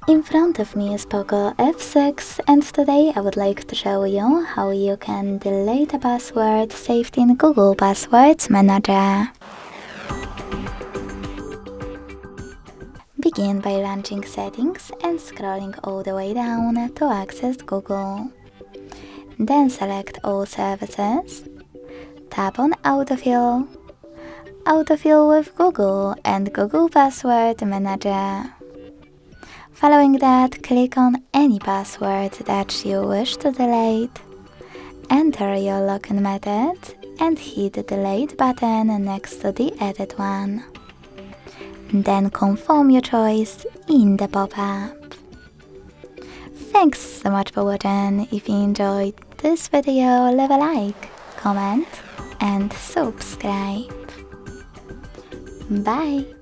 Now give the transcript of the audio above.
In front of me is POCO F6 and today I would like to show you how you can delete a password saved in Google Passwords Manager. Begin by launching Settings and scrolling all the way down to access Google. Then select All Services, tap on Autofill, Autofill with Google and Google Password Manager. Following that, click on any password that you wish to delete, enter your login method and hit the Delete button next to the Edit one. Then confirm your choice in the pop-up. Thanks so much for watching. If you enjoyed this video, leave a like, comment and subscribe. Bye!